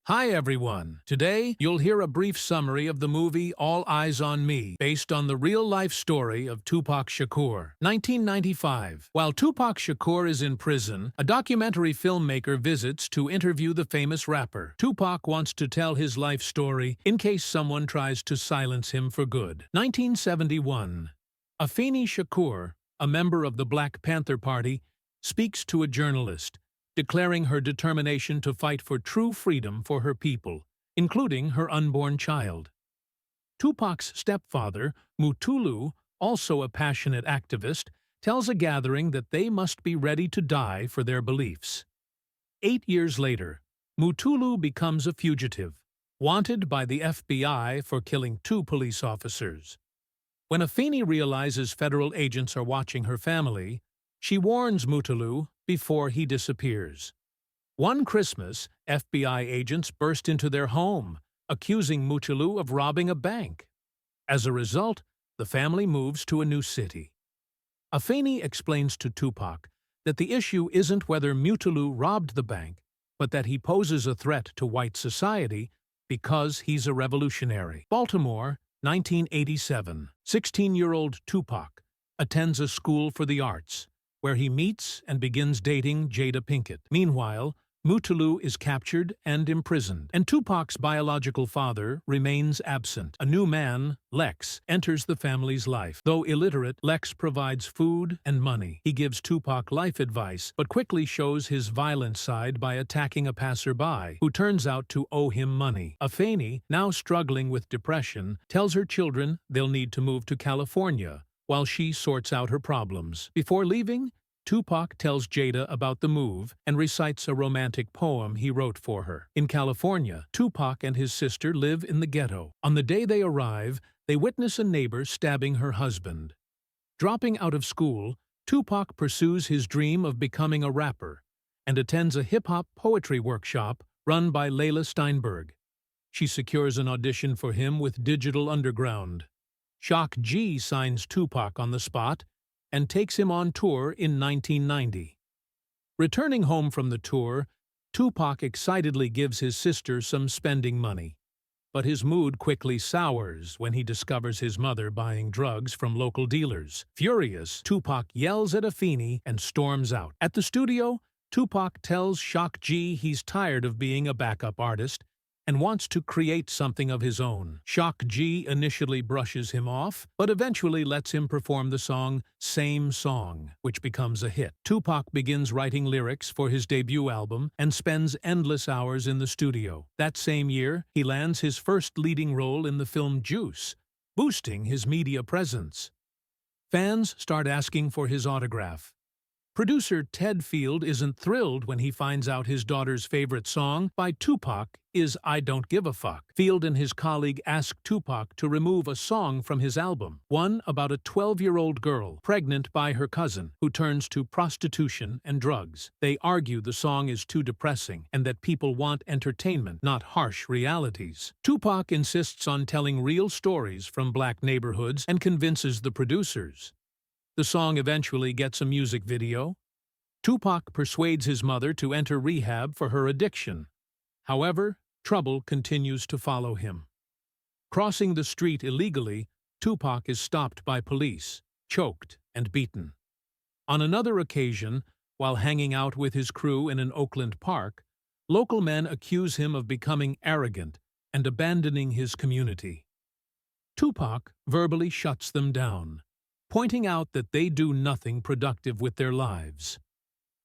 Hi everyone! Today, you'll hear a brief summary of the movie All Eyes on Me, based on the real-life story of Tupac Shakur. 1995. While Tupac Shakur is in prison, a documentary filmmaker visits to interview the famous rapper. Tupac wants to tell his life story in case someone tries to silence him for good. 1971. Afeni Shakur, a member of the Black Panther Party, speaks to a journalist, declaring her determination to fight for true freedom for her people, including her unborn child. Tupac's stepfather, Mutulu, also a passionate activist, tells a gathering that they must be ready to die for their beliefs. 8 years later, Mutulu becomes a fugitive, wanted by the FBI for killing 2 police officers. When Afeni realizes federal agents are watching her family, she warns Mutulu before he disappears. One Christmas, FBI agents burst into their home, accusing Mutulu of robbing a bank. As a result, the family moves to a new city. Afeni explains to Tupac that the issue isn't whether Mutulu robbed the bank, but that he poses a threat to white society because he's a revolutionary. Baltimore, 1987. 16-year-old Tupac attends a school for the arts, where he meets and begins dating Jada Pinkett. Meanwhile, Mutulu is captured and imprisoned, and Tupac's biological father remains absent. A new man, Lex, enters the family's life. Though illiterate, Lex provides food and money. He gives Tupac life advice, but quickly shows his violent side by attacking a passerby, who turns out to owe him money. Afeni, now struggling with depression, tells her children they'll need to move to California, while she sorts out her problems. Before leaving, Tupac tells Jada about the move and recites a romantic poem he wrote for her. In California, Tupac and his sister live in the ghetto. On the day they arrive, they witness a neighbor stabbing her husband. Dropping out of school, Tupac pursues his dream of becoming a rapper and attends a hip-hop poetry workshop run by Layla Steinberg. She secures an audition for him with Digital Underground. Shock G signs Tupac on the spot and takes him on tour in 1990. Returning home from the tour, Tupac excitedly gives his sister some spending money. But his mood quickly sours when he discovers his mother buying drugs from local dealers. Furious, Tupac yells at Afeni and storms out. At the studio, Tupac tells Shock G he's tired of being a backup artist and wants to create something of his own. Shock G initially brushes him off, but eventually lets him perform the song Same Song, which becomes a hit. Tupac begins writing lyrics for his debut album and spends endless hours in the studio. That same year, he lands his first leading role in the film Juice, boosting his media presence. Fans start asking for his autograph. Producer Ted Field isn't thrilled when he finds out his daughter's favorite song by Tupac is I Don't Give a Fuck. Field and his colleague ask Tupac to remove a song from his album, one about a 12-year-old girl pregnant by her cousin who turns to prostitution and drugs. They argue the song is too depressing and that people want entertainment, not harsh realities. Tupac insists on telling real stories from black neighborhoods and convinces the producers. The song eventually gets a music video. Tupac persuades his mother to enter rehab for her addiction. However, trouble continues to follow him. Crossing the street illegally, Tupac is stopped by police, choked, and beaten. On another occasion, while hanging out with his crew in an Oakland park, local men accuse him of becoming arrogant and abandoning his community. Tupac verbally shuts them down, pointing out that they do nothing productive with their lives.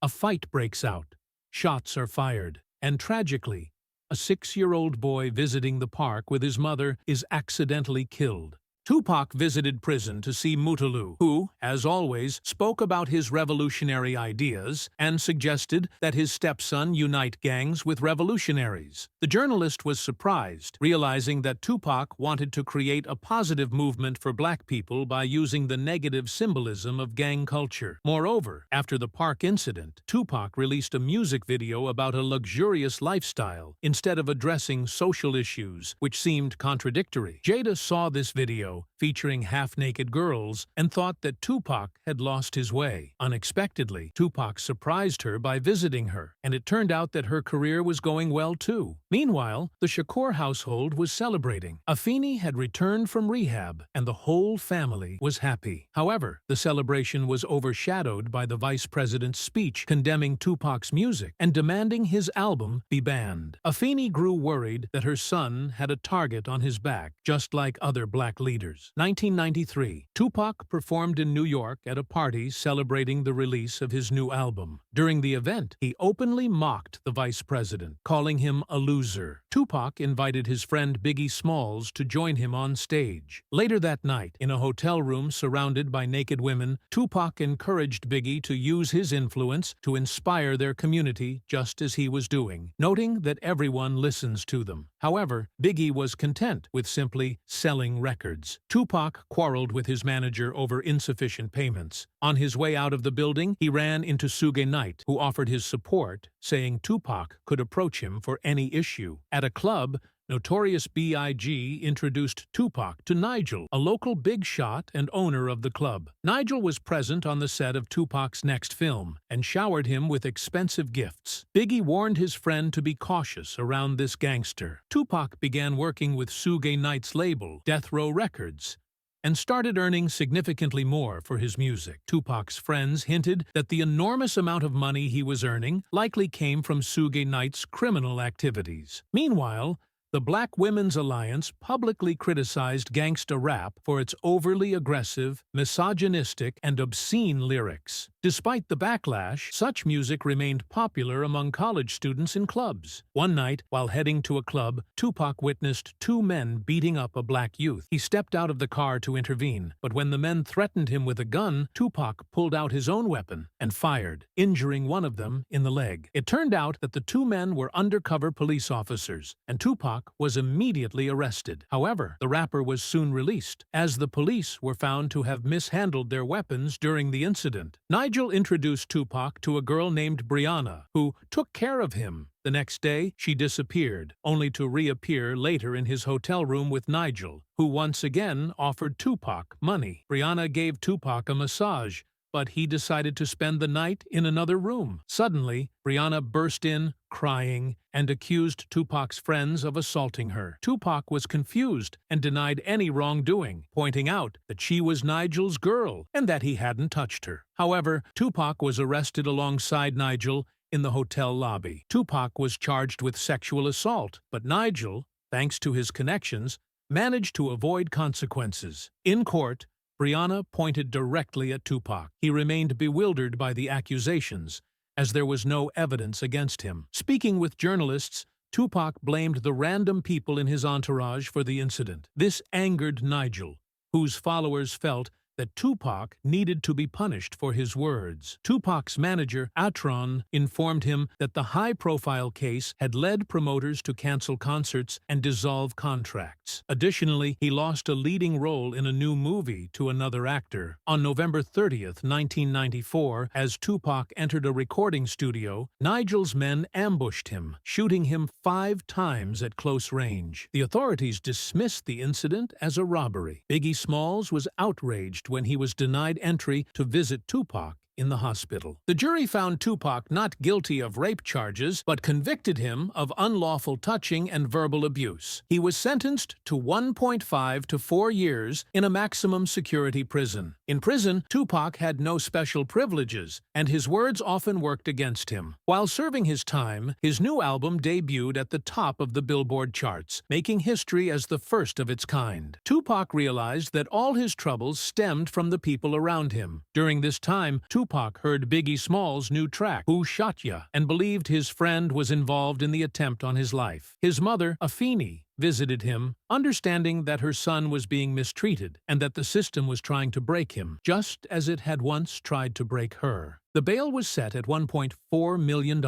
A fight breaks out, shots are fired, and tragically, a 6-year-old boy visiting the park with his mother is accidentally killed. Tupac visited prison to see Mutulu, who, as always, spoke about his revolutionary ideas and suggested that his stepson unite gangs with revolutionaries. The journalist was surprised, realizing that Tupac wanted to create a positive movement for black people by using the negative symbolism of gang culture. Moreover, after the park incident, Tupac released a music video about a luxurious lifestyle instead of addressing social issues, which seemed contradictory. Jada saw this video, featuring half-naked girls, and thought that Tupac had lost his way. Unexpectedly, Tupac surprised her by visiting her, and it turned out that her career was going well too. Meanwhile, the Shakur household was celebrating. Afeni had returned from rehab, and the whole family was happy. However, the celebration was overshadowed by the vice president's speech condemning Tupac's music and demanding his album be banned. Afeni grew worried that her son had a target on his back, just like other black leaders. 1993. Tupac performed in New York at a party celebrating the release of his new album. During the event, he openly mocked the vice president, calling him a loser. Tupac invited his friend Biggie Smalls to join him on stage. Later that night, in a hotel room surrounded by naked women, Tupac encouraged Biggie to use his influence to inspire their community just as he was doing, noting that everyone listens to them. However, Biggie was content with simply selling records. Tupac quarreled with his manager over insufficient payments. On his way out of the building, he ran into Suge Knight, who offered his support, saying Tupac could approach him for any issue. At a club, Notorious B.I.G. introduced Tupac to Nigel, a local big shot and owner of the club. Nigel was present on the set of Tupac's next film and showered him with expensive gifts. Biggie warned his friend to be cautious around this gangster. Tupac began working with Suge Knight's label, Death Row Records, and started earning significantly more for his music. Tupac's friends hinted that the enormous amount of money he was earning likely came from Suge Knight's criminal activities. Meanwhile, the Black Women's Alliance publicly criticized gangsta rap for its overly aggressive, misogynistic, and obscene lyrics. Despite the backlash, such music remained popular among college students in clubs. One night, while heading to a club, Tupac witnessed two men beating up a black youth. He stepped out of the car to intervene, but when the men threatened him with a gun, Tupac pulled out his own weapon and fired, injuring one of them in the leg. It turned out that the two men were undercover police officers, and Tupac was immediately arrested. However, the rapper was soon released, as the police were found to have mishandled their weapons during the incident. Nigel introduced Tupac to a girl named Brianna, who took care of him. The next day, she disappeared, only to reappear later in his hotel room with Nigel, who once again offered Tupac money. Brianna gave Tupac a massage, but he decided to spend the night in another room. Suddenly, Brianna burst in, crying, and accused Tupac's friends of assaulting her. Tupac was confused and denied any wrongdoing, pointing out that she was Nigel's girl and that he hadn't touched her. However, Tupac was arrested alongside Nigel in the hotel lobby. Tupac was charged with sexual assault, but Nigel, thanks to his connections, managed to avoid consequences. In court, Brianna pointed directly at Tupac. He remained bewildered by the accusations, as there was no evidence against him. Speaking with journalists, Tupac blamed the random people in his entourage for the incident. This angered Nigel, whose followers felt that Tupac needed to be punished for his words. Tupac's manager, Atron, informed him that the high-profile case had led promoters to cancel concerts and dissolve contracts. Additionally, he lost a leading role in a new movie to another actor. On November 30th, 1994, as Tupac entered a recording studio, Nigel's men ambushed him, shooting him 5 times at close range. The authorities dismissed the incident as a robbery. Biggie Smalls was outraged when he was denied entry to visit Tupac in the hospital. The jury found Tupac not guilty of rape charges, but convicted him of unlawful touching and verbal abuse. He was sentenced to 1.5 to 4 years in a maximum security prison. In prison, Tupac had no special privileges, and his words often worked against him. While serving his time, his new album debuted at the top of the Billboard charts, making history as the first of its kind. Tupac realized that all his troubles stemmed from the people around him. During this time, Tupac heard Biggie Smalls' new track, Who Shot Ya, and believed his friend was involved in the attempt on his life. His mother, Afeni, visited him, understanding that her son was being mistreated and that the system was trying to break him, just as it had once tried to break her. The bail was set at $1.4 million,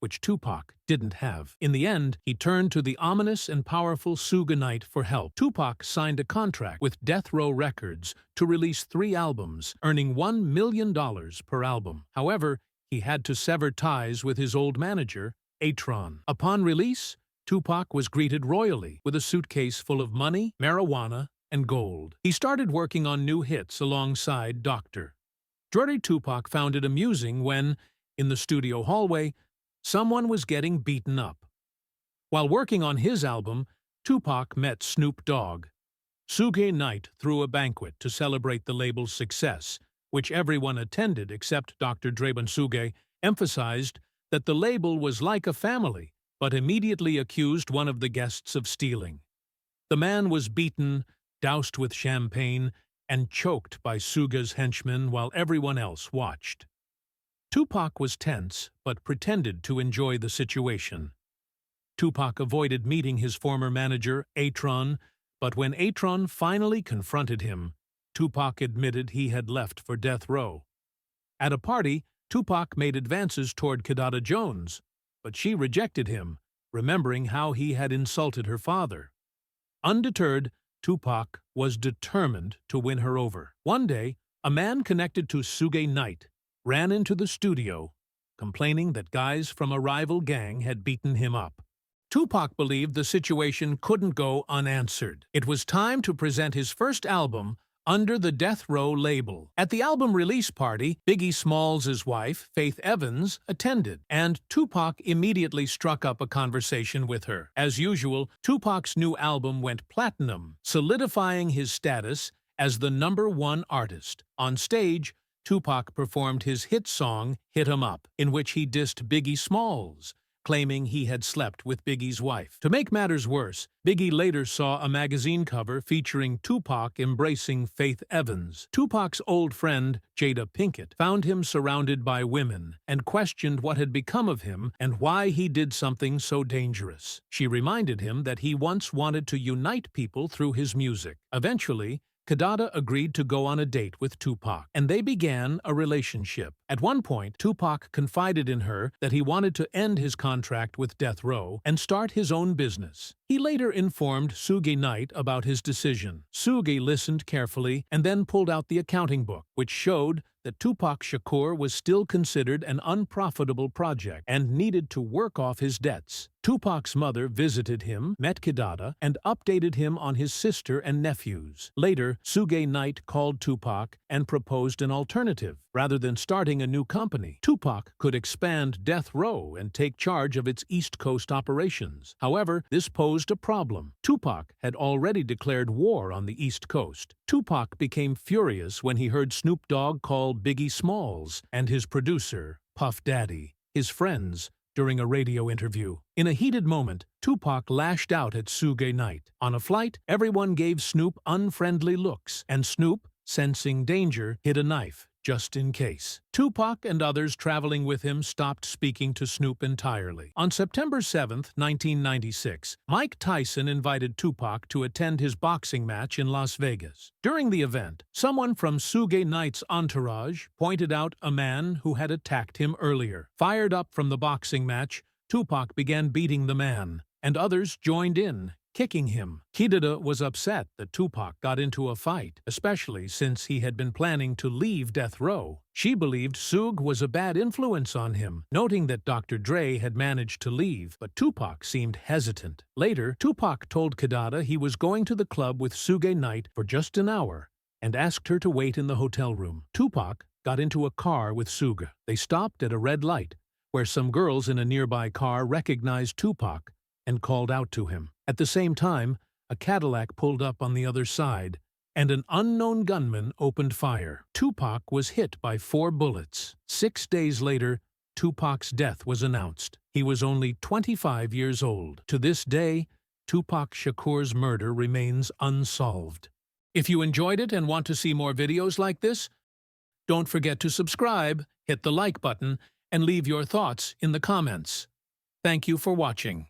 which Tupac didn't have. In the end, he turned to the ominous and powerful Suge Knight for help. Tupac signed a contract with Death Row Records to release 3 albums, earning $1 million per album. However, he had to sever ties with his old manager, Atron. Upon release, Tupac was greeted royally with a suitcase full of money, marijuana, and gold. He started working on new hits alongside Dr. Dre. Tupac found it amusing when, in the studio hallway, someone was getting beaten up. While working on his album, Tupac met Snoop Dogg. Suge Knight threw a banquet to celebrate the label's success, which everyone attended except Dr. Dre. And Suge emphasized that the label was like a family, but immediately accused one of the guests of stealing. The man was beaten, doused with champagne, and choked by Suge's henchmen while everyone else watched. Tupac was tense, but pretended to enjoy the situation. Tupac avoided meeting his former manager, Atron, but when Atron finally confronted him, Tupac admitted he had left for death row. At a party, Tupac made advances toward Kidada Jones, but she rejected him, remembering how he had insulted her father. Undeterred, Tupac was determined to win her over. One day, a man connected to Suge Knight ran into the studio, complaining that guys from a rival gang had beaten him up. Tupac believed the situation couldn't go unanswered. It was time to present his first album under the Death Row label. At the album release party, Biggie Smalls' wife, Faith Evans, attended, and Tupac immediately struck up a conversation with her. As usual, Tupac's new album went platinum, solidifying his status as the #1 artist. On stage, Tupac performed his hit song, Hit 'Em Up, in which he dissed Biggie Smalls, claiming he had slept with Biggie's wife. To make matters worse, Biggie later saw a magazine cover featuring Tupac embracing Faith Evans. Tupac's old friend, Jada Pinkett, found him surrounded by women and questioned what had become of him and why he did something so dangerous. She reminded him that he once wanted to unite people through his music. Eventually, Kidada agreed to go on a date with Tupac, and they began a relationship. At one point, Tupac confided in her that he wanted to end his contract with Death Row and start his own business. He later informed Suge Knight about his decision. Suge listened carefully and then pulled out the accounting book, which showed that Tupac Shakur was still considered an unprofitable project and needed to work off his debts. Tupac's mother visited him, met Kidada, and updated him on his sister and nephews. Later, Suge Knight called Tupac and proposed an alternative. Rather than starting a new company, Tupac could expand Death Row and take charge of its East Coast operations. However, this posed a problem. Tupac had already declared war on the East Coast. Tupac became furious when he heard Snoop Dogg call Biggie Smalls and his producer, Puff Daddy, his friends, during a radio interview. In a heated moment, Tupac lashed out at Suge Knight. On a flight, everyone gave Snoop unfriendly looks, and Snoop, sensing danger, hid a knife, just in case. Tupac and others traveling with him stopped speaking to Snoop entirely. On September 7, 1996, Mike Tyson invited Tupac to attend his boxing match in Las Vegas. During the event, someone from Suge Knight's entourage pointed out a man who had attacked him earlier. Fired up from the boxing match, Tupac began beating the man, and others joined in, kicking him. Kidada was upset that Tupac got into a fight, especially since he had been planning to leave Death Row. She believed Suge was a bad influence on him, noting that Dr. Dre had managed to leave, but Tupac seemed hesitant. Later, Tupac told Kidada he was going to the club with Suge Knight for just an hour and asked her to wait in the hotel room. Tupac got into a car with Suge. They stopped at a red light, where some girls in a nearby car recognized Tupac and called out to him. At the same time, a Cadillac pulled up on the other side, and an unknown gunman opened fire. Tupac was hit by 4 bullets. 6 days later, Tupac's death was announced. He was only 25 years old. To this day, Tupac Shakur's murder remains unsolved. If you enjoyed it and want to see more videos like this, don't forget to subscribe, hit the like button, and leave your thoughts in the comments. Thank you for watching.